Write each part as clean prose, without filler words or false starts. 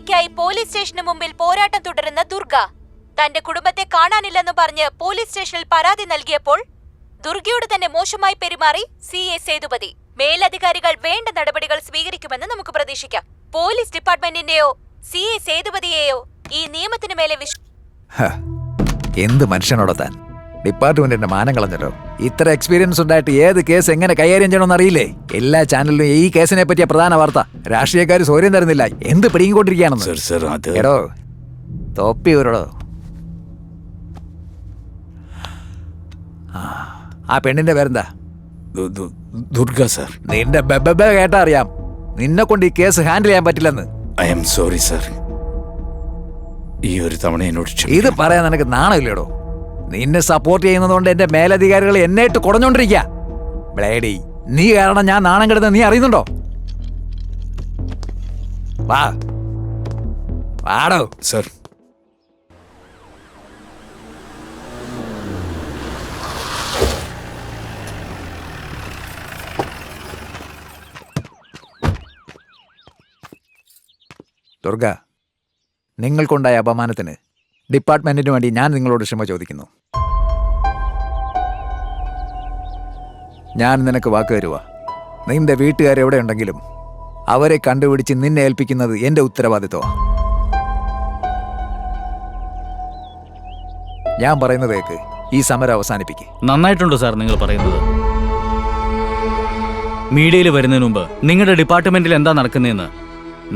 നീതിക്കായി police സ്റ്റേഷന് മുമ്പിൽ പോരാട്ടം തുടരുന്ന ദുർഗ തന്റെ കുടുംബത്തെ കാണാനില്ലെന്ന് പറഞ്ഞ് പോലീസ് സ്റ്റേഷനിൽ പരാതി നൽകിയപ്പോൾ ദുർഗയോട് തന്നെ മോശമായി പെരുമാറി CA സേതുപതി. മേലധികാരികൾ വേണ്ട നടപടികൾ സ്വീകരിക്കുമെന്ന് നമുക്ക് പ്രതീക്ഷിക്കാം. പോലീസ് ഡിപ്പാർട്ട്മെന്റിന്റെയോ CA സേതുപതിയെയോ ഈ നിയമത്തിന് മേലെ എന്ത് മനുഷ്യനോടോ താൻ? ഡിപ്പാർട്ട്മെന്റിന്റെ മാനം കളഞ്ഞല്ലോ. ഇത്ര എക്സ്പീരിയൻസ് ഉണ്ടായിട്ട് ഏത് കേസ് എങ്ങനെ കൈകാര്യം ചെയ്യണമെന്ന് അറിയില്ലേ? എല്ലാ ചാനലിലും ഈ കേസിനെ പറ്റിയ പ്രധാന വാർത്ത. രാഷ്ട്രീയക്കാർ സൗകര്യം തരുന്നില്ല, എന്ത് പിടികൊണ്ടിരിക്കുകയാണെന്ന്. എടോ തൊപ്പി ഊരടോ. ആ പെണ്ണിന്റെ പേരെന്താ? ദുർഗ സർ. നിന്റെ ബെബ കേട്ടാ അറിയാം നിന്നെ കൊണ്ട് ഈ കേസ് ഹാൻഡിൽ ചെയ്യാൻ പറ്റില്ലെന്ന്. I am sorry sir. ഈ ഒരു തവണ എന്നോട് ഇത് പറയാൻ നിനക്ക് നാണമില്ലേടോ? നിന്നെ സപ്പോർട്ട് ചെയ്യുന്നതുകൊണ്ട് എന്റെ മേലധികാരികൾ എന്നെയിട്ട് കുടഞ്ഞോണ്ടിരിക്കുക. ബ്ലേഡി, നീ കാരണം ഞാൻ നാണം കെടുന്ന നീ അറിയുന്നുണ്ടോ? വാടോ സർ. ദുർഗ, നിങ്ങൾക്കുണ്ടായ അപമാനത്തിന് ഡിപ്പാർട്ട്മെന്റിന് വേണ്ടി ഞാൻ നിങ്ങളോട് ക്ഷമ ചോദിക്കുന്നു. ഞാൻ നിനക്ക് വാക്ക് തരുക, നിന്റെ വീട്ടുകാരെവിടെയുണ്ടെങ്കിലും അവരെ കണ്ടുപിടിച്ച് നിന്നെ ഏൽപ്പിക്കുന്നത് എന്റെ ഉത്തരവാദിത്വമാണ്. ഞാൻ പറയുന്നതേക്ക് ഈ സമരം അവസാനിപ്പിക്കും. നന്നായിട്ടുണ്ട് സാർ നിങ്ങൾ പറയുന്നത്. മീഡിയയിൽ വരുന്നതിന് മുമ്പ് നിങ്ങളുടെ ഡിപ്പാർട്ട്മെന്റിൽ എന്താ നടക്കുന്നതെന്ന്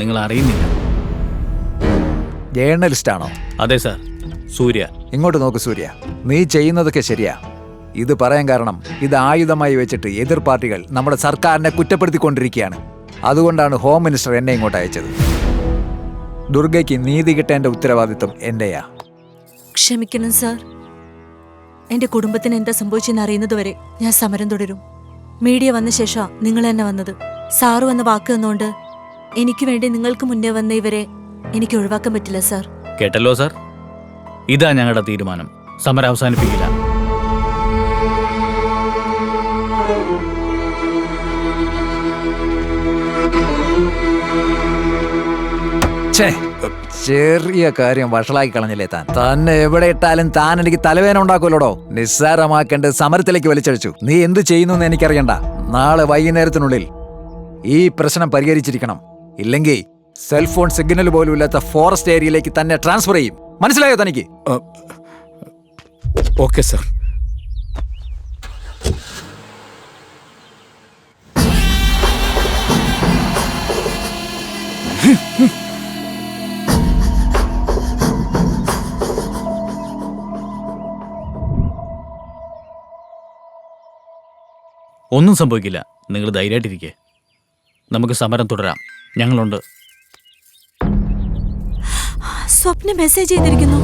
നിങ്ങൾ അറിയുന്നില്ല. ജേർണലിസ്റ്റ് ആണോ? അതെ സാർ. സൂര്യ. ഇങ്ങോട്ട് നോക്ക് സൂര്യ, നീ ചെയ്യുന്നതൊക്കെ ശരിയാ. ഇത് പറയാൻ കാരണം ഇത് ആയുധമായി വെച്ചിട്ട് എതിർ പാർട്ടികൾ നമ്മുടെ സർക്കാരിനെ കുറ്റപ്പെടുത്തിക്കൊണ്ടിരിക്കുകയാണ്. അതുകൊണ്ടാണ് ഹോം മിനിസ്റ്റർ എന്നെ ഇങ്ങോട്ട് അയച്ചത്. ദുർഗയ്ക്ക് നീതി കിട്ടേണ്ട ഉത്തരവാദിത്വം എന്റെയാ. ക്ഷമിക്കണം സാർ. എന്റെ കുടുംബത്തിന് എന്താ സംഭവിച്ചെന്ന് അറിയുന്നതുവരെ ഞാൻ സമരം തുടരും. മീഡിയ വന്ന ശേഷം നിങ്ങൾ തന്നെ വന്നത്. സാറ് വന്ന വാക്ക് തന്നുകൊണ്ട് എനിക്ക് വേണ്ടി നിങ്ങൾക്ക് മുന്നേ വന്ന ഇവരെ എനിക്ക് ഒഴിവാക്കാൻ പറ്റില്ല സാർ. കേട്ടല്ലോ സാർ, ഇതാ ഞങ്ങളുടെ തീരുമാനം. സമരം അവസാനിപ്പിക്കില്ല. ചെറിയ കാര്യം വഷളാക്കി കളഞ്ഞില്ലേ താൻ? തന്നെ എവിടെ ഇട്ടാലും താൻ എനിക്ക് തലവേദന ഉണ്ടാക്കുമല്ലോടോ. നിസ്സാരമാക്കേണ്ട സമരത്തിലേക്ക് വലിച്ചഴിച്ചു. നീ എന്ത് ചെയ്യുന്നു എന്ന് എനിക്കറിയണ്ട. നാളെ വൈകുന്നേരത്തിനുള്ളിൽ ഈ പ്രശ്നം പരിഹരിച്ചിരിക്കണം. ഇല്ലെങ്കിൽ സെൽഫോൺ സിഗ്നൽ പോലും ഇല്ലാത്ത ഫോറസ്റ്റ് ഏരിയയിലേക്ക് തന്നെ ട്രാൻസ്ഫർ ചെയ്യും. മനസ്സിലായോ തനിക്ക്? Okay sir. ഒന്നും സംഭവിക്കില്ല. നിങ്ങൾ ധൈര്യമായിട്ടിരിക്കേ. നമുക്ക് സമരം തുടരാം. ഞങ്ങളുണ്ട്. സ്വപ്ന മെസ്സേജ് ചെയ്തിരിക്കുന്നു.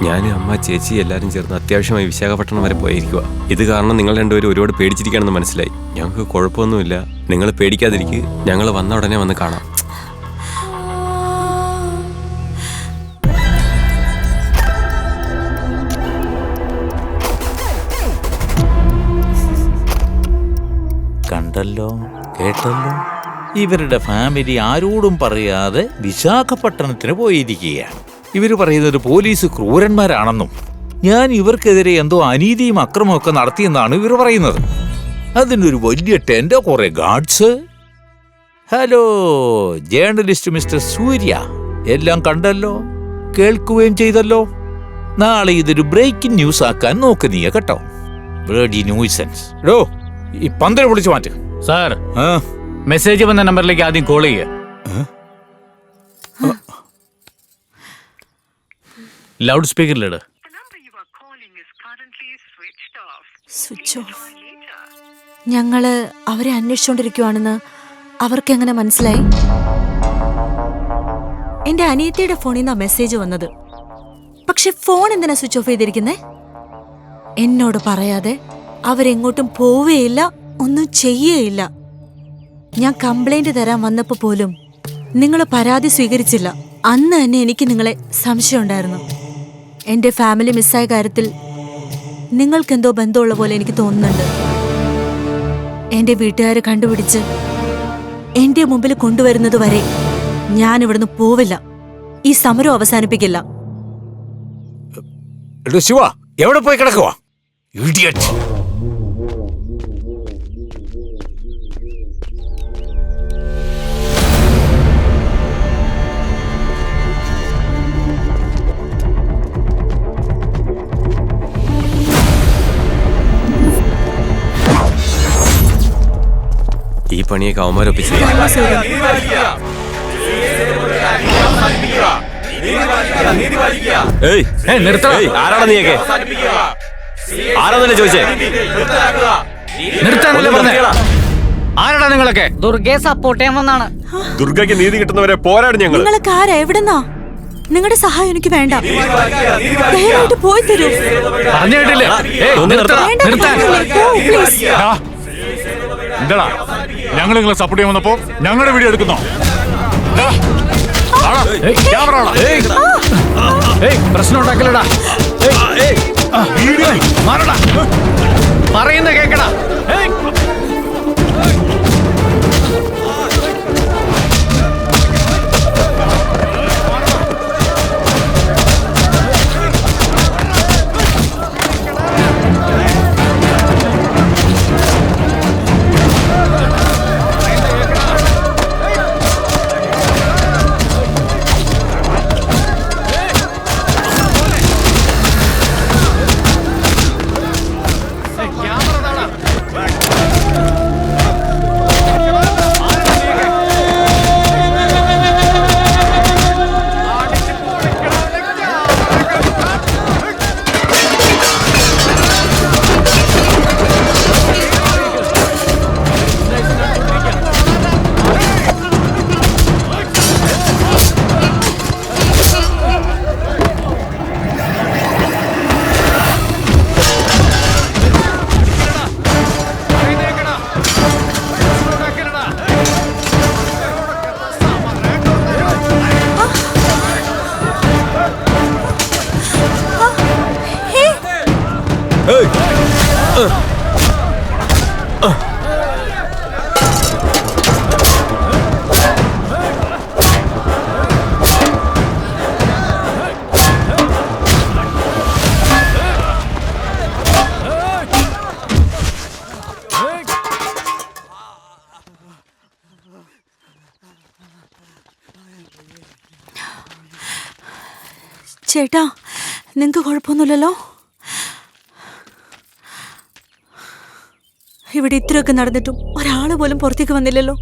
ഞാൻ, അമ്മ, ചേച്ചി എല്ലാവരും ചേർന്ന് അത്യാവശ്യമായി വിശാഖപട്ടണം വരെ പോയിരിക്കുക. ഇത് കാരണം നിങ്ങൾ രണ്ടുപേരും ഒരുപാട് പേടിച്ചിരിക്കുകയാണെന്ന് മനസ്സിലായി. ഞങ്ങൾക്ക് കുഴപ്പമൊന്നുമില്ല, നിങ്ങൾ പേടിക്കാതിരിക്കുക. ഞങ്ങൾ വന്ന ഉടനെ വന്ന് കാണാം. കണ്ടല്ലോ, കേട്ടല്ലോ. ഇവരുടെ ഫാമിലി ആരോടും പറയാതെ വിശാഖപട്ടണത്തിന് പോയിരിക്കുകയാണ്. ഇവർ പറയുന്നത് പോലീസ് ക്രൂരന്മാരാണെന്നും ഞാൻ ഇവർക്കെതിരെ എന്തോ അനീതിയും അക്രമവും ഒക്കെ നടത്തിയെന്നാണ് ഇവർ പറയുന്നത്. അതിനൊരു വലിയ ടെൻഡോ, കുറെ ഗാർഡ്സ്. ഹലോ ജേർണലിസ്റ്റ് മിസ്റ്റർ സൂര്യ, എല്ലാം കണ്ടല്ലോ, കേൾക്കുകയും ചെയ്തല്ലോ. നാളെ ഇതൊരു ബ്രേക്കിംഗ് ന്യൂസ് ആക്കാൻ നോക്ക് നീ, കേട്ടോ. Bloody nuisance. ഡോ, ഈ പന്തൽ വിളിച്ചു മാറ്റ്. സാർ, മെസ്സേജ് വന്ന നമ്പറിലേക്ക് ആദ്യം കോൾ ചെയ്യുക. ലൗഡ് സ്പീക്കറിലിട്. Switch off. ഞങ്ങള് അവരെ അന്വേഷിച്ചുകൊണ്ടിരിക്കുവാണെന്ന് അവർക്ക് എങ്ങനെ മനസ്സിലായി? എന്റെ അനിയത്തിയുടെ ഫോണിൽ നിന്നാ മെസ്സേജ് വന്നത്. പക്ഷെ ഫോൺ എന്തിനാ സ്വിച്ച് ഓഫ് ചെയ്തിരിക്കുന്നേ? എന്നോട് പറയാതെ അവരെങ്ങോട്ടും പോവുകയില്ല, ഒന്നും ചെയ്യേയില്ല. ഞാൻ കംപ്ലൈന്റ് തരാൻ വന്നപ്പോ പോലും നിങ്ങൾ പരാതി സ്വീകരിച്ചില്ല. അന്ന് തന്നെ എനിക്ക് നിങ്ങളെ സംശയം ഉണ്ടായിരുന്നു. എന്റെ ഫാമിലി മിസ്സായ കാര്യത്തിൽ നിങ്ങൾക്കെന്തോ ബന്ധമുള്ള പോലെ എനിക്ക് തോന്നുന്നുണ്ട്. എന്റെ വീട്ടുകാരെ കണ്ടുപിടിച്ച് എന്റെ മുമ്പിൽ കൊണ്ടുവരുന്നത് വരെ ഞാൻ ഇവിടുന്ന് പോവില്ല. ഈ സമരം അവസാനിപ്പിക്കില്ല. എടോ ശിവ, എവിടെ പോയി കിടക്കുവാ? ഇഡിയറ്റ്. ഈ പണിയൊക്കെ അവന്മാരൊപ്പിച്ച് ആരാടാ നീയൊക്കെ? ആരാന്നല്ലേ ചോദിച്ചേ? നിർത്താനല്ലേ പറഞ്ഞേ? ആരാടാ നിങ്ങളൊക്കെ? ദുർഗയെ സപ്പോർട്ട് ചെയ്യാൻ വന്നാണ്. ദുർഗയ്ക്ക് നീതി കിട്ടുന്നവരെ പോരാടും ഞങ്ങൾ. നിങ്ങളൊക്കെ ആരാ? എവിടെന്നാ? നിങ്ങളുടെ സഹായം എനിക്ക് വേണ്ട. ദയവായിട്ട് പോയി തരൂ. പറഞ്ഞു കേട്ടില്ലേ? എന്താടാ ഞങ്ങൾ നിങ്ങളെ സപ്പോർട്ട് ചെയ്യാൻ വന്നപ്പോ ഞങ്ങളുടെ വീഡിയോ എടുക്കുന്നോ? പ്രശ്നം ഉണ്ടാക്കലടാ. പറയുന്ന കേക്കടാ. ചേട്ടാ, നിങ്ങക്ക് കുഴപ്പമൊന്നുമില്ലല്ലോ? ഇവിടെ ഇത്രയൊക്കെ നടന്നിട്ടും ഒരാള് പോലും പുറത്തേക്ക് വന്നില്ലല്ലോ.